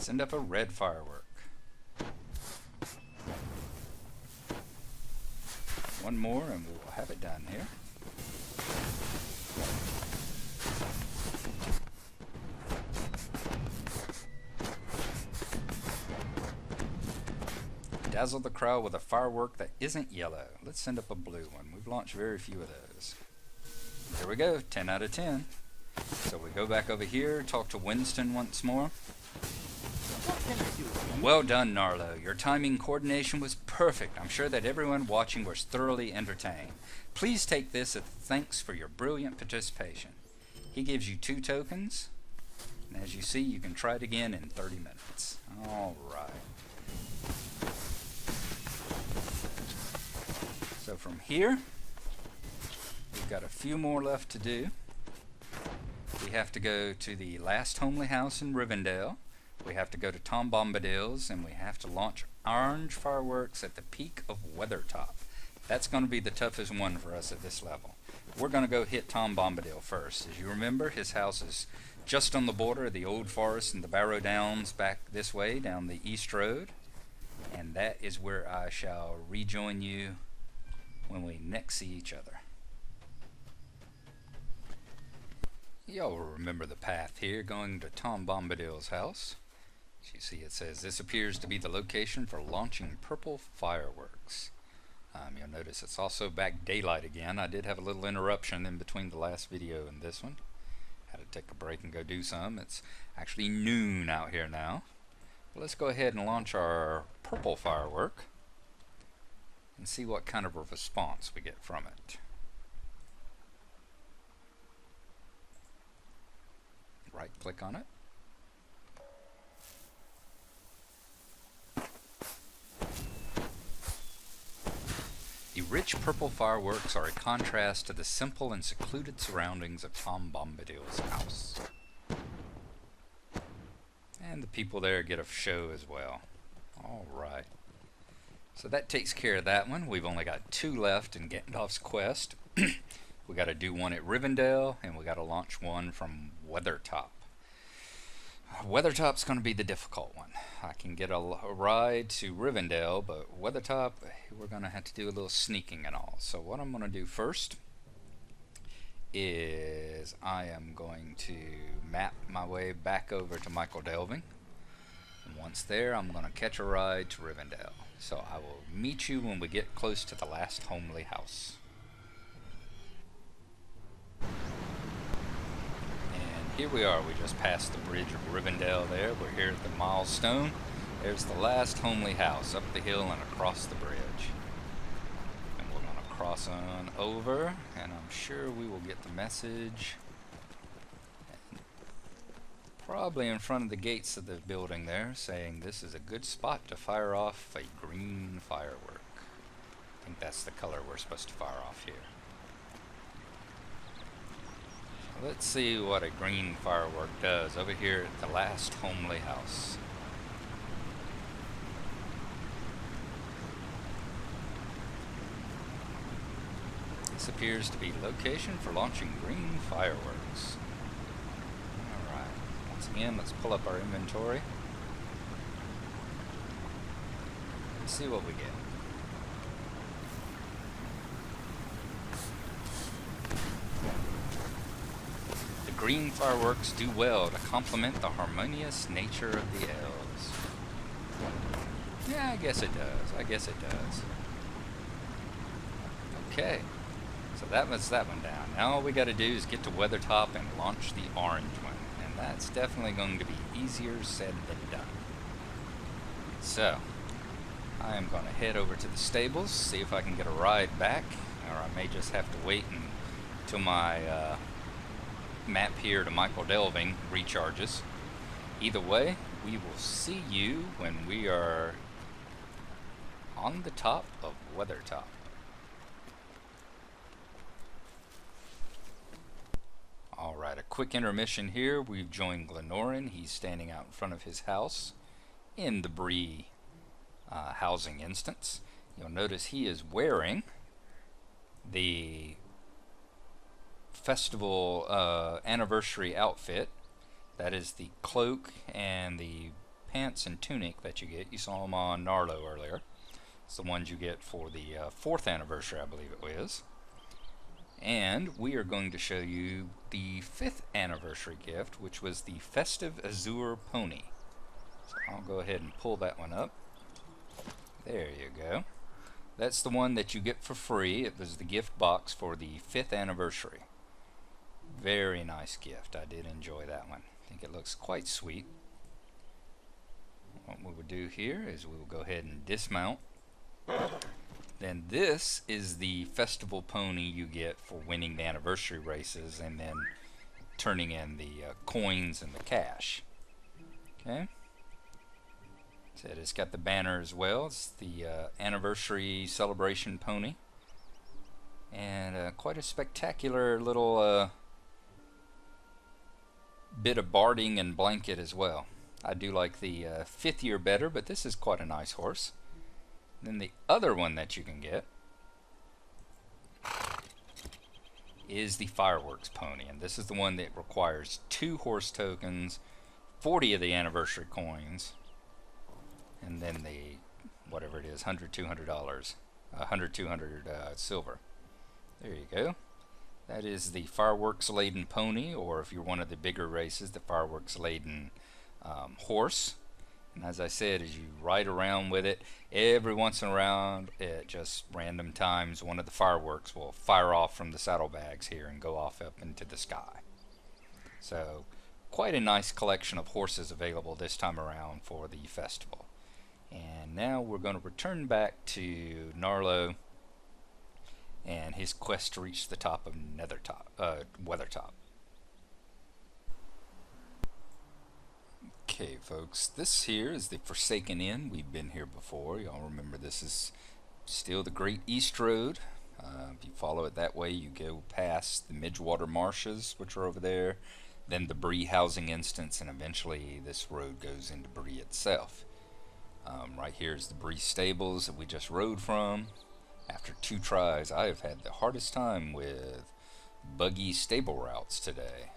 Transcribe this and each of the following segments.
Send up a red firework. One more and we'll have it done here. Dazzle the crowd with a firework that isn't yellow. Let's send up a blue one. We've launched very few of those. There we go, 10 out of 10. So we go back over here, talk to Winston once more. What can I do? Well done, Gnarlo. Your timing coordination was perfect. I'm sure that everyone watching was thoroughly entertained. Please take this as thanks for your brilliant participation. He gives you 2 tokens, and as you see, you can try it again in 30 minutes. All right. So from here, we've got a few more left to do. We have to go to the last homely house in Rivendell. We have to go to Tom Bombadil's, and we have to launch orange fireworks at the peak of Weathertop. That's going to be the toughest one for us at this level. We're going to go hit Tom Bombadil first. As you remember, his house is just on the border of the Old Forest and the Barrow Downs back this way, down the East Road. And that is where I shall rejoin you when we next see each other. Y'all remember the path here going to Tom Bombadil's house. As you see, it says this appears to be the location for launching purple fireworks. You'll notice it's also back daylight again. I did have a little interruption in between the last video and this one. Had to take a break and go do some. It's actually noon out here now. But let's go ahead and launch our purple firework and see what kind of a response we get from it. Right click on it. The rich purple fireworks are a contrast to the simple and secluded surroundings of Tom Bombadil's house. And the people there get a show as well. Alright. So that takes care of that one. We've only got 2 left in Gandalf's quest. We got to do one at Rivendell, and we got to launch one from Weathertop. Weathertop's going to be the difficult one. I can get a ride to Rivendell, but Weathertop, we're going to have to do a little sneaking and all. So what I'm going to do first is I am going to map my way back over to Michael Delving. And once there, I'm going to catch a ride to Rivendell. So I will meet you when we get close to the last homely house. Here we are, we just passed the bridge of Rivendell there. We're here at the milestone. There's the last homely house, up the hill and across the bridge. And we're going to cross on over, and I'm sure we will get the message. Probably in front of the gates of the building there, saying this is a good spot to fire off a green firework. I think that's the color we're supposed to fire off here. Let's see what a green firework does over here at the last homely house. This appears to be location for launching green fireworks. Alright, once again, let's pull up our inventory. Let's see what we get. Green fireworks do well to complement the harmonious nature of the elves. Yeah, I guess it does. I guess it does. Okay, so that was that one down. Now all we got to do is get to Weathertop and launch the orange one. And that's definitely going to be easier said than done. So, I am going to head over to the stables, see if I can get a ride back. Or I may just have to wait until my map here to Michael Delving recharges. Either way, we will see you when we are on the top of Weathertop. Alright, a quick intermission here. We've joined Glinorin. He's standing out in front of his house in the Bree housing instance. You'll notice he is wearing the festival anniversary outfit. That is the cloak and the pants and tunic that you get. You saw them on Gnarlo earlier. It's the ones you get for the 4th anniversary, I believe it was. And we are going to show you the 5th anniversary gift, which was the Festive Azure Pony. So I'll go ahead and pull that one up. There you go. That's the one that you get for free. It was the gift box for the 5th anniversary. Very nice gift. I did enjoy that one. I think it looks quite sweet. What we would do here is we will go ahead and dismount. Then this is the festival pony you get for winning the anniversary races and then turning in the coins and the cash. Okay. So it's got the banner as well. It's the anniversary celebration pony. And quite a spectacular little bit of barding and blanket as well. I do like the 5th year better, but this is quite a nice horse. Then the other one that you can get is the fireworks pony, and this is the one that requires 2 horse tokens, 40 of the anniversary coins, and then the whatever it is, $100, $200, $100, $200 silver. There you go. That is the fireworks laden pony, or if you're one of the bigger races, the fireworks laden horse. And as I said, as you ride around with it, every once in a while, at just random times, one of the fireworks will fire off from the saddlebags here and go off up into the sky. So, quite a nice collection of horses available this time around for the festival. And now we're going to return back to Gnarlo and his quest to reach the top of Weathertop. Okay folks, this here is the Forsaken Inn. We've been here before. Y'all remember this is still the Great East Road. If you follow it that way, you go past the Midgewater Marshes, which are over there, then the Bree housing instance, and eventually this road goes into Bree itself. Right here is the Bree stables that we just rode from. After 2 tries, I have had the hardest time with buggy stable routes today.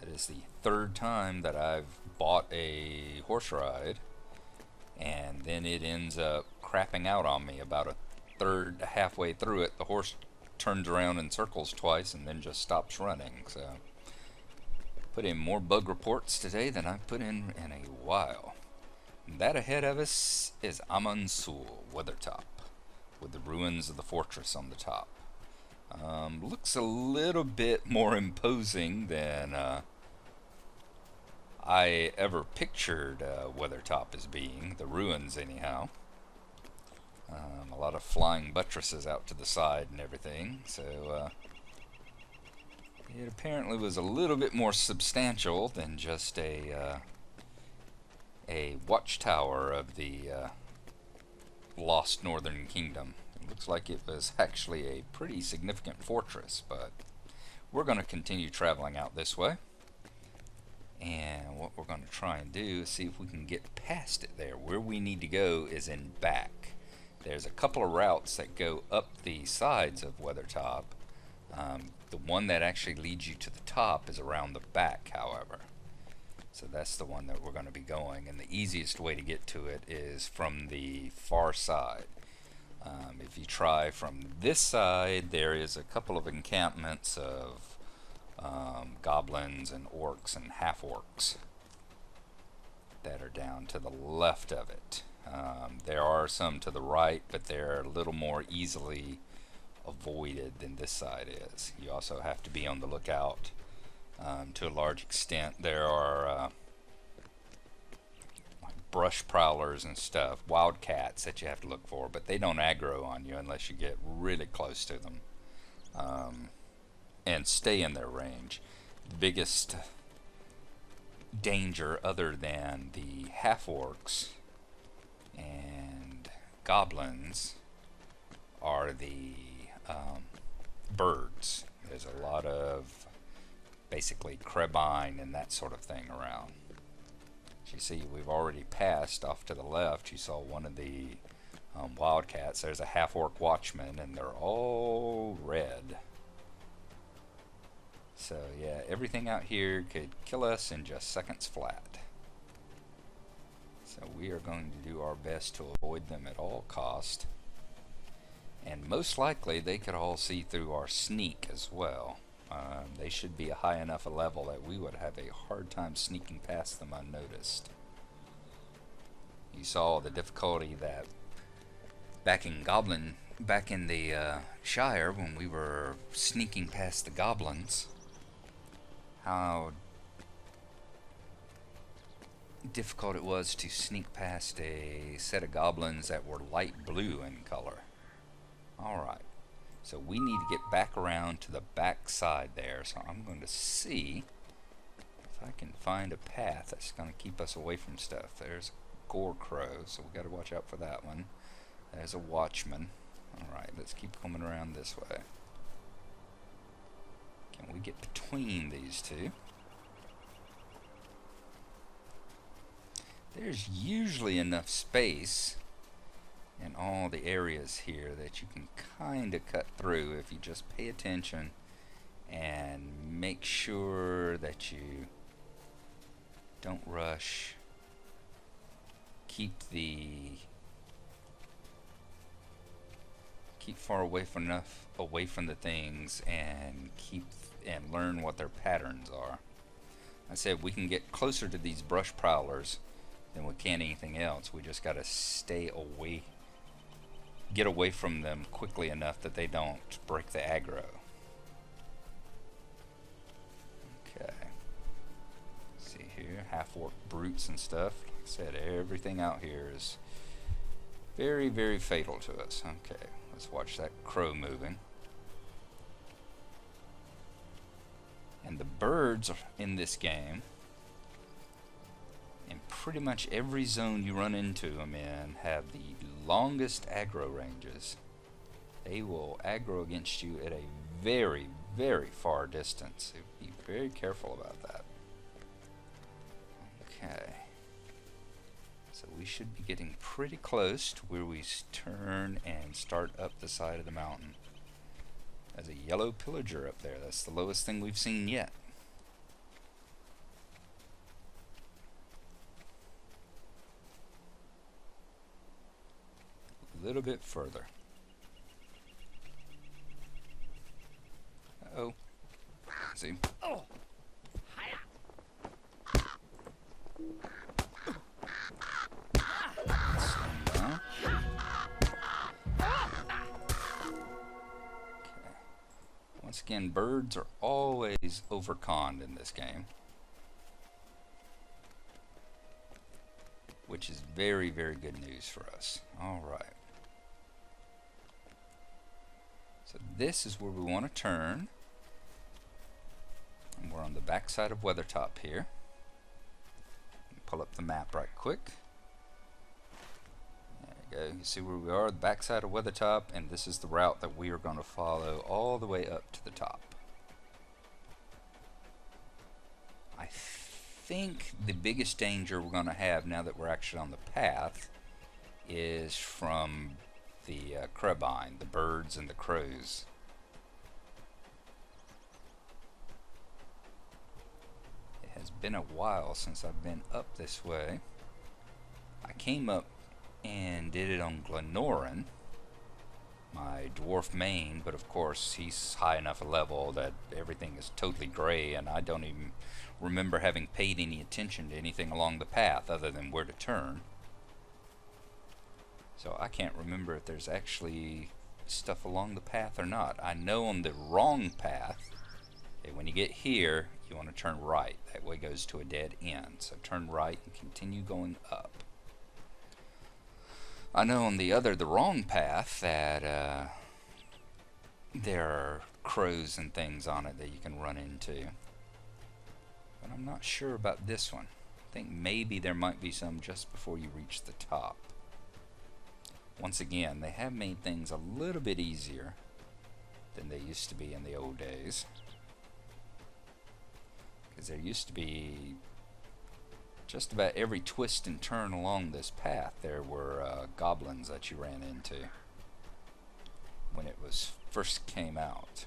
That is the 3rd time that I've bought a horse ride, and then it ends up crapping out on me about halfway through it. The horse turns around in circles twice and then just stops running. So, put in more bug reports today than I've put in a while. And that ahead of us is Amansul, Weathertop, with the ruins of the fortress on the top. Looks a little bit more imposing than I ever pictured Weathertop as being, the ruins anyhow. A lot of flying buttresses out to the side and everything, so it apparently was a little bit more substantial than just a watchtower of the lost Northern Kingdom. Looks like it was actually a pretty significant fortress, but we're going to continue traveling out this way. And what we're going to try and do is see if we can get past it there. Where we need to go is in back. There's a couple of routes that go up the sides of Weathertop. The one that actually leads you to the top is around the back, however. So that's the one that we're going to be going, and the easiest way to get to it is from the far side. If you try from this side, there is a couple of encampments of goblins and orcs and half-orcs that are down to the left of it. There are some to the right, but they're a little more easily avoided than this side is. You also have to be on the lookout to a large extent. There are brush prowlers and stuff, wildcats that you have to look for, but they don't aggro on you unless you get really close to them and stay in their range. The biggest danger, other than the half-orcs and goblins, are the birds. There's a lot of basically crebine and that sort of thing around. As you see, we've already passed off to the left. You saw one of the wildcats. There's a half-orc watchman, and they're all red. So yeah, everything out here could kill us in just seconds flat. So we are going to do our best to avoid them at all cost. And most likely they could all see through our sneak as well. They should be a high enough a level that we would have a hard time sneaking past them unnoticed. You saw the difficulty that back in the Shire, when we were sneaking past the goblins, how difficult it was to sneak past a set of goblins that were light blue in color. Alright, so we need to get back around to the back side there, so I'm going to see if I can find a path that's going to keep us away from stuff. There's a gore crow, so we got to watch out for that one. There's a watchman. Alright, let's keep coming around this way. Can we get between these two? There's usually enough space in all the areas here that you can kind of cut through if you just pay attention and make sure that you don't rush. Keep far away from the things, and learn what their patterns are. I said we can get closer to these brush prowlers than we can anything else. We just gotta get away from them quickly enough that they don't break the aggro. Okay. Let's see here, half-orc brutes and stuff. Like I said, everything out here is very, very fatal to us. Okay, let's watch that crow moving. And the birds in this game, in pretty much every zone you run into them in, have the longest aggro ranges. They will aggro against you at a very, very far distance. So be very careful about that. Okay. So we should be getting pretty close to where we turn and start up the side of the mountain. There's a yellow pillager up there. That's the lowest thing we've seen yet. A little bit further. Uh-oh. See? Oh. Slow down. Okay. Once again, birds are always overconned in this game, which is very, very good news for us. Alright. So this is where we want to turn. And we're on the back side of Weathertop here. Pull up the map right quick. There you go. You see where we are, the back side of Weathertop, and this is the route that we are going to follow all the way up to the top. I think the biggest danger we're going to have now that we're actually on the path is from the crabine, the birds and the crows. It has been a while since I've been up this way. I came up and did it on Glinorin, my dwarf main, but of course he's high enough a level that everything is totally gray, and I don't even remember having paid any attention to anything along the path other than where to turn. So I can't remember if there's actually stuff along the path or not. I know on the wrong path, okay, when you get here, you want to turn right. That way goes to a dead end. So turn right and continue going up. I know on the wrong path that there are crows and things on it that you can run into. But I'm not sure about this one. I think maybe there might be some just before you reach the top. Once again, they have made things a little bit easier than they used to be in the old days. Because there used to be just about every twist and turn along this path there were goblins that you ran into when it was first came out.